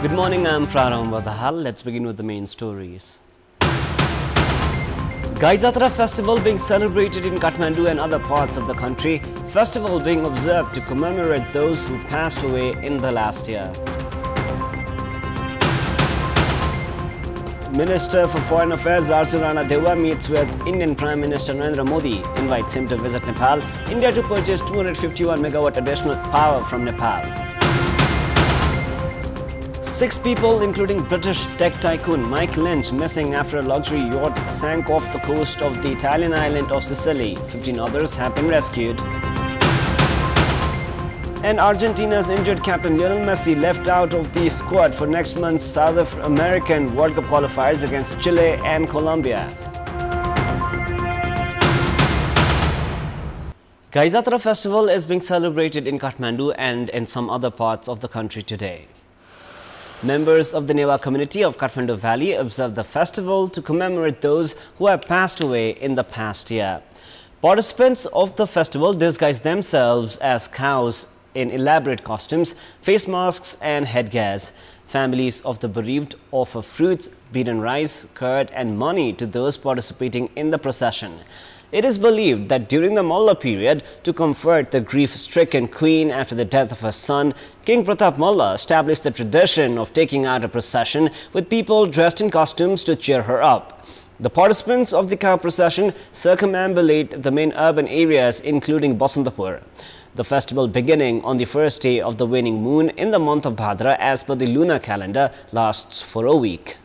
Good morning, I'm Prarambha. Dahal. Let's begin with the main stories. GATRA Festival being celebrated in Kathmandu and other parts of the country. Festival being observed to commemorate those who passed away in the last year. Minister for Foreign Affairs Rana Dewa meets with Indian Prime Minister Narendra Modi, invites him to visit Nepal, India to purchase 251 megawatt additional power from Nepal. 6 people, including British tech tycoon Mike Lynch, missing after a luxury yacht sank off the coast of the Italian island of Sicily. 15 others have been rescued. And Argentina's injured captain Lionel Messi left out of the squad for next month's South American World Cup qualifiers against Chile and Colombia. GATRA Festival is being celebrated in Kathmandu and in some other parts of the country today. Members of the Newa community of Kathmandu Valley observed the festival to commemorate those who have passed away in the past year. Participants of the festival disguise themselves as cows in elaborate costumes, face masks and headgears. Families of the bereaved offer fruits, beaten rice, curd and money to those participating in the procession. It is believed that during the Malla period, to comfort the grief-stricken queen after the death of her son, King Pratap Malla established the tradition of taking out a procession with people dressed in costumes to cheer her up. The participants of the cow procession circumambulate the main urban areas including Basantapur. The festival, beginning on the first day of the waning moon in the month of Bhadra as per the lunar calendar, lasts for a week.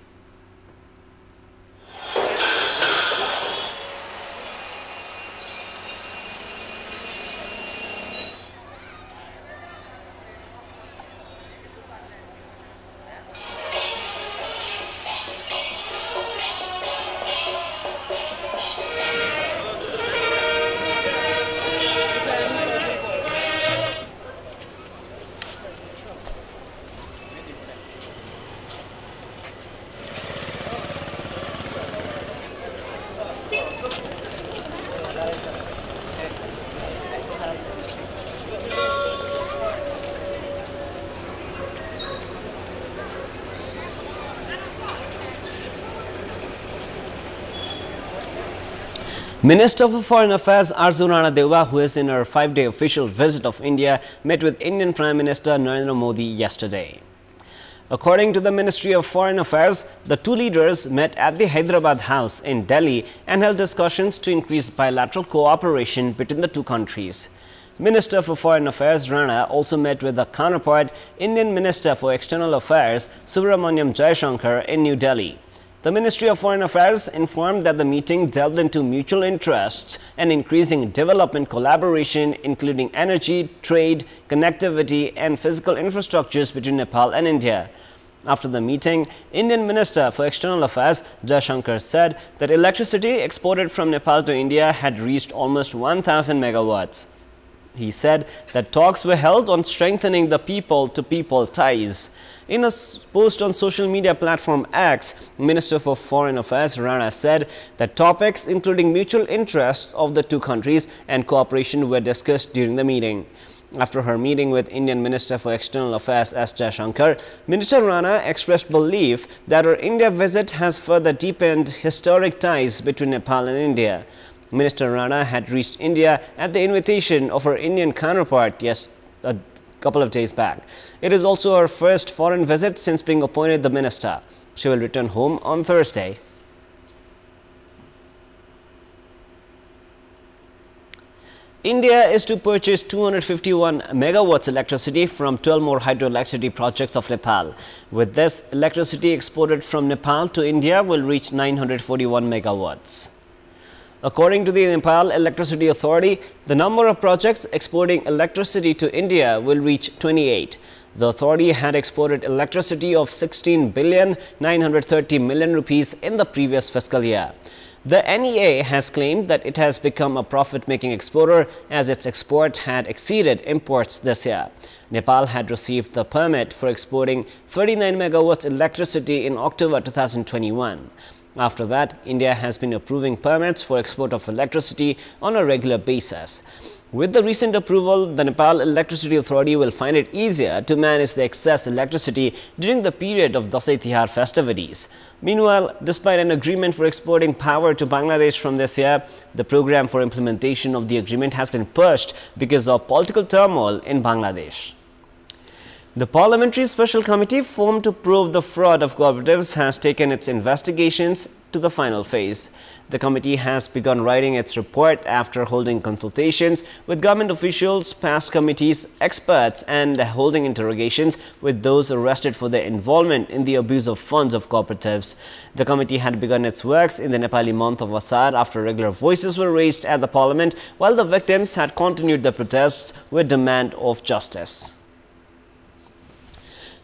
Minister for Foreign Affairs Rana Dewa, who is in her 5-day official visit of India, met with Indian Prime Minister Narendra Modi yesterday. According to the Ministry of Foreign Affairs, the two leaders met at the Hyderabad House in Delhi and held discussions to increase bilateral cooperation between the two countries. Minister for Foreign Affairs Rana also met with the counterpart, Indian Minister for External Affairs Subramaniam Jaishankar in New Delhi. The Ministry of Foreign Affairs informed that the meeting delved into mutual interests and increasing development collaboration, including energy, trade, connectivity and physical infrastructures between Nepal and India. After the meeting, Indian Minister for External Affairs Jaishankar said that electricity exported from Nepal to India had reached almost 1,000 megawatts. He said that talks were held on strengthening the people-to-people ties. In a post on social media platform X, Minister for Foreign Affairs Rana said that topics including mutual interests of the two countries and cooperation were discussed during the meeting. After her meeting with Indian Minister for External Affairs S. Jaishankar, Minister Rana expressed belief that her India visit has further deepened historic ties between Nepal and India. Minister Rana had reached India at the invitation of her Indian counterpart a couple of days back. It is also her first foreign visit since being appointed the minister. She will return home on Thursday. India is to purchase 251 megawatts electricity from 12 more hydroelectricity projects of Nepal. With this, electricity exported from Nepal to India will reach 941 megawatts. According to the Nepal Electricity Authority, the number of projects exporting electricity to India will reach 28. The authority had exported electricity of 16,930 billion rupees in the previous fiscal year. The NEA has claimed that it has become a profit-making exporter as its export had exceeded imports this year. Nepal had received the permit for exporting 39 megawatts electricity in October 2021. After that, India has been approving permits for export of electricity on a regular basis. With the recent approval, the Nepal Electricity Authority will find it easier to manage the excess electricity during the period of Dasai festivities. Meanwhile, despite an agreement for exporting power to Bangladesh from this year, the program for implementation of the agreement has been pushed because of political turmoil in Bangladesh. The Parliamentary Special Committee formed to probe the fraud of cooperatives has taken its investigations to the final phase. The committee has begun writing its report after holding consultations with government officials, past committees, experts and holding interrogations with those arrested for their involvement in the abuse of funds of cooperatives. The committee had begun its works in the Nepali month of Asar after regular voices were raised at the parliament, while the victims had continued their protests with demand of justice.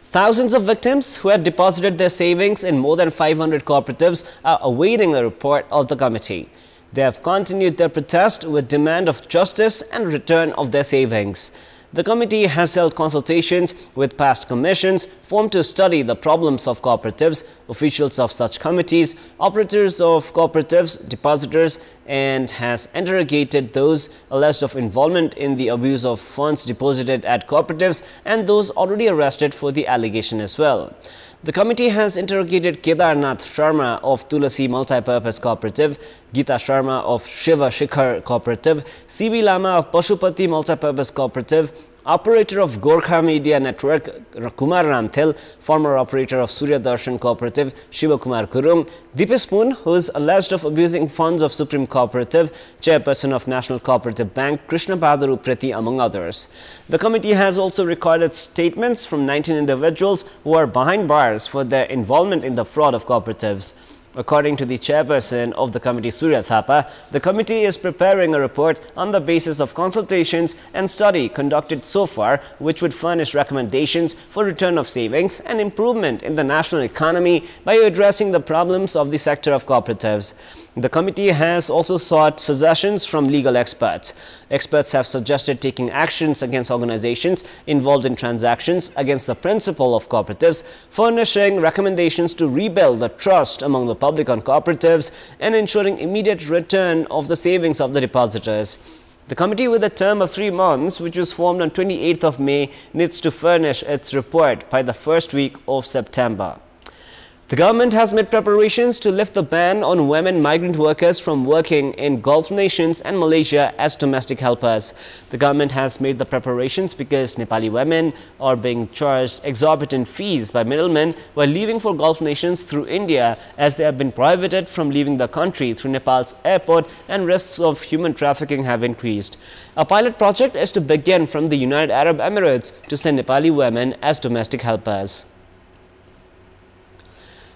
Thousands of victims who had deposited their savings in more than 500 cooperatives are awaiting the report of the committee. They have continued their protest with demand of justice and return of their savings. The committee has held consultations with past commissions formed to study the problems of cooperatives, officials of such committees, operators of cooperatives, depositors, and has interrogated those alleged of involvement in the abuse of funds deposited at cooperatives and those already arrested for the allegation as well. The committee has interrogated Kedarnath Sharma of Tulasi Multipurpose Cooperative, Geeta Sharma of Shiva Shikhar Cooperative, CB Lama of Pashupati Multipurpose Cooperative, operator of Gorkha Media Network Kumar Ramthil, former operator of Surya Darshan Cooperative Shiva Kumar Kurung, Deepesh Poon, who is alleged of abusing funds of Supreme Cooperative, chairperson of National Cooperative Bank Krishna Bahadur Upreti, among others. The committee has also recorded statements from 19 individuals who are behind bars for their involvement in the fraud of cooperatives. According to the chairperson of the committee, Surya Thapa, the committee is preparing a report on the basis of consultations and study conducted so far, which would furnish recommendations for return of savings and improvement in the national economy by addressing the problems of the sector of cooperatives. The committee has also sought suggestions from legal experts. Experts have suggested taking actions against organizations involved in transactions against the principle of cooperatives, furnishing recommendations to rebuild the trust among the public on cooperatives, and ensuring immediate return of the savings of the depositors. The committee, with a term of 3 months, which was formed on 28th of May, needs to furnish its report by the first week of September. The government has made preparations to lift the ban on women migrant workers from working in Gulf nations and Malaysia as domestic helpers. The government has made the preparations because Nepali women are being charged exorbitant fees by middlemen while leaving for Gulf nations through India, as they have been prohibited from leaving the country through Nepal's airport, and risks of human trafficking have increased. A pilot project is to begin from the United Arab Emirates to send Nepali women as domestic helpers.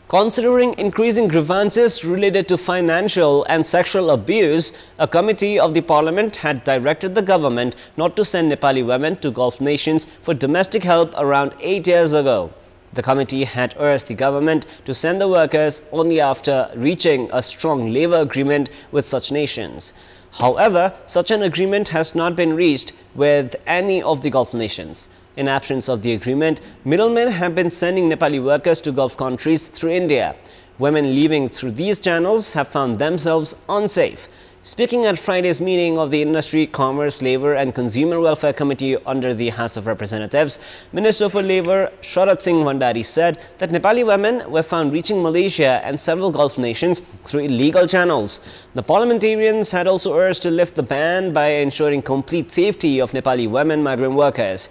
Considering increasing grievances related to financial and sexual abuse, a committee of the parliament had directed the government not to send Nepali women to Gulf nations for domestic help around 8 years ago. The committee had urged the government to send the workers only after reaching a strong labor agreement with such nations. However, such an agreement has not been reached with any of the Gulf nations. In absence of the agreement, middlemen have been sending Nepali workers to Gulf countries through India. Women leaving through these channels have found themselves unsafe. Speaking at Friday's meeting of the Industry, Commerce, Labour and Consumer Welfare Committee under the House of Representatives, Minister for Labour Sharat Singh Bhandari said that Nepali women were found reaching Malaysia and several Gulf nations through illegal channels. The parliamentarians had also urged to lift the ban by ensuring complete safety of Nepali women migrant workers.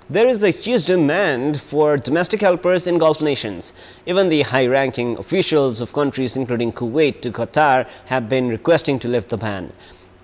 There is a huge demand for domestic helpers in Gulf nations. Even the high-ranking officials of countries including Kuwait to Qatar have been requesting to lift the ban.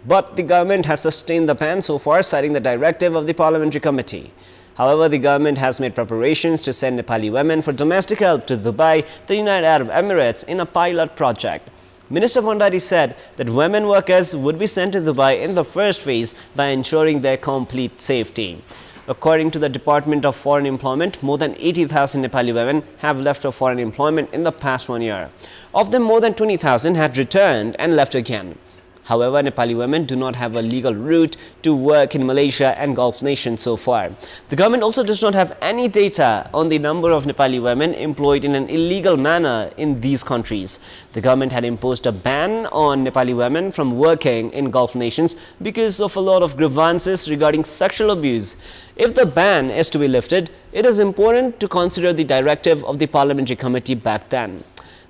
But the government has sustained the ban so far, citing the directive of the parliamentary committee. However, the government has made preparations to send Nepali women for domestic help to Dubai, the United Arab Emirates, in a pilot project. Minister Bhandari said that women workers would be sent to Dubai in the first phase by ensuring their complete safety. According to the Department of Foreign Employment, more than 80,000 Nepali women have left for foreign employment in the past 1 year. Of them, more than 20,000 had returned and left again. However, Nepali women do not have a legal route to work in Malaysia and Gulf nations so far. The government also does not have any data on the number of Nepali women employed in an illegal manner in these countries. The government had imposed a ban on Nepali women from working in Gulf nations because of a lot of grievances regarding sexual abuse. If the ban is to be lifted, it is important to consider the directive of the parliamentary committee back then.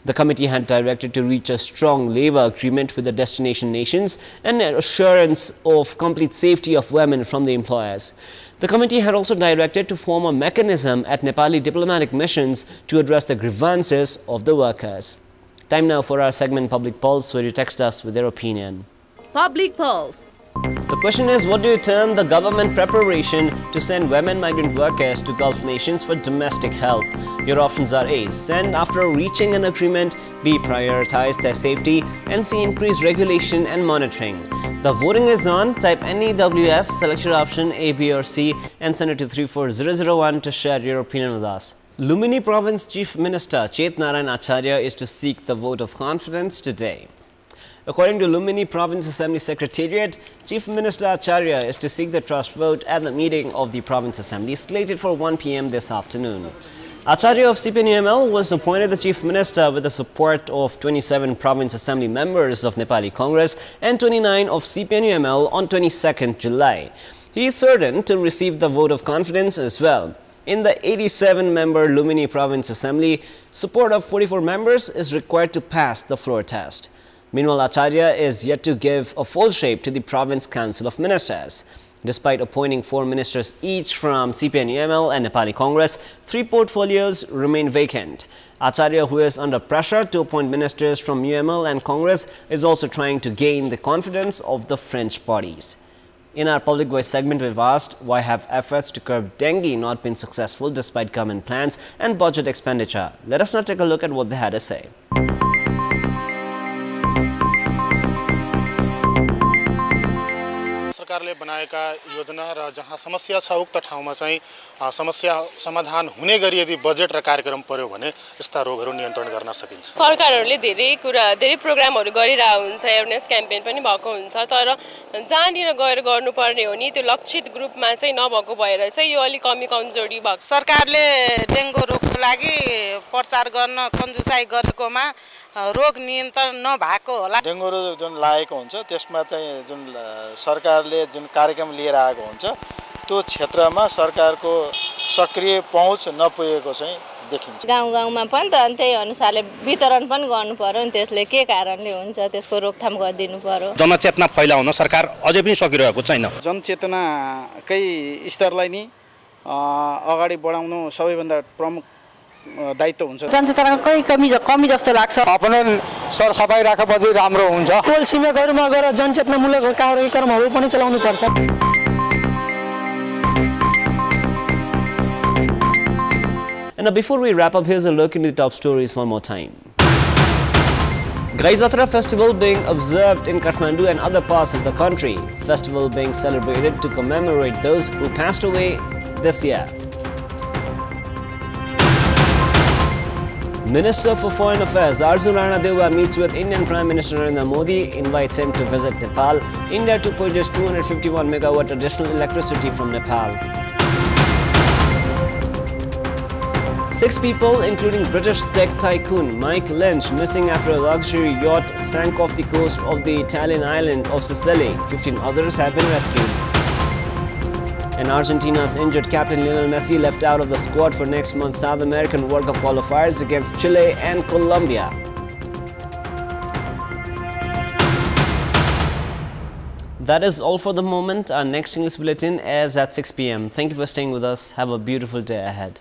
The committee had directed to reach a strong labour agreement with the destination nations and assurance of complete safety of women from the employers. The committee had also directed to form a mechanism at Nepali diplomatic missions to address the grievances of the workers. Time now for our segment Public Pulse, where you text us with their opinion. Public Pulse. The question is, what do you term the government preparation to send women migrant workers to Gulf nations for domestic help? Your options are A. Send after reaching an agreement, B. Prioritize their safety, and C. Increase regulation and monitoring. The voting is on. Type NEWS, select your option A, B or C and send it to 34001 to share your opinion with us. Lumini Province Chief Minister Chet Narayan Acharya is to seek the vote of confidence today. According to Lumini Province Assembly Secretariat, Chief Minister Acharya is to seek the trust vote at the meeting of the Province Assembly slated for 1 p.m. this afternoon. Acharya of CPNUML was appointed the Chief Minister with the support of 27 Province Assembly members of Nepali Congress and 29 of CPNUML on 22nd July. He is certain to receive the vote of confidence as well. In the 87-member Lumini Province Assembly, support of 44 members is required to pass the floor test. Meanwhile, Acharya is yet to give a full shape to the Province Council of Ministers. Despite appointing 4 ministers each from CPNUML and Nepali Congress, 3 portfolios remain vacant. Acharya, who is under pressure to appoint ministers from UML and Congress, is also trying to gain the confidence of the French parties. In our Public Voice segment, we've asked, why have efforts to curb dengue not been successful despite government plans and budget expenditure? Let us now take a look at what they had to say. सरकारले बनाएका योजना र जहाँ समस्या छ उक्त ठाउँमा चाहिँ समस्या समाधान हुने गरी यदि बजेट र कार्यक्रम पर्यो भने यस्ता रोगहरू नियन्त्रण गर्न सकिन्छ। सरकारहरूले धेरै प्रोग्रामहरू गरिरहेको हुन्छ, अवेयरनेस क्याम्पेन पनि भएको हुन्छ, तर जहाँनिर गएर गर्नुपर्ने हो नि त्यो लक्षित ग्रुपमा चाहिँ नभएको भएर चाहिँ यो अलि कमी कमजोरी भएको। सरकारले डेङ्गु रोगको लागि प्रचार गर्न कन्जुसाइ गरेकोमा रोग नियन्त्रण नभएको होला। डेङ्गु रोग जुन लागेको हुन्छ त्यसमा चाहिँ जुन सरकारले जुन कार्यक्रम लिएर आएको हुन्छ त्यो क्षेत्रमा सरकारको सक्रिय पहुँच नपुगेको चाहिँ देखिन्छ। गाउँ-गाउँमा पनि त त्यही अनुसारले वितरण पनि गर्नु पर्यो नि, त्यसले के कारणले हुन्छ त्यसको रोकथाम गरिदिनु पर्यो। जनचेतना फैलाउन सरकार अझै पनि सकिरहेको छैन। जनचेतनाकै स्तरलाई नि अगाडि बढाउनु सबैभन्दा प्रमुख दायित्व हुन्छ। जनचेतनाकै कमी जस्तो लाग्छ। आफ्नो सरसफाई राखेपछि राम्रो हुन्छ। टोल छिमेकहरुमा गएर जनचेतनामूलक कार्यक्रमहरू पनि चलाउनु पर्छ। And now before we wrap up, here's a look into the top stories one more time. GATRA Festival being observed in Kathmandu and other parts of the country. Festival being celebrated to commemorate those who passed away this year. Minister for Foreign Affairs Arjun Ranadeva meets with Indian Prime Minister Narendra Modi, invites him to visit Nepal, India to purchase 251 megawatt additional electricity from Nepal. 6 people, including British tech tycoon Mike Lynch, missing after a luxury yacht sank off the coast of the Italian island of Sicily. 15 others have been rescued. And Argentina's injured captain Lionel Messi left out of the squad for next month's South American World Cup qualifiers against Chile and Colombia. That is all for the moment. Our next English bulletin is at 6 p.m. Thank you for staying with us. Have a beautiful day ahead.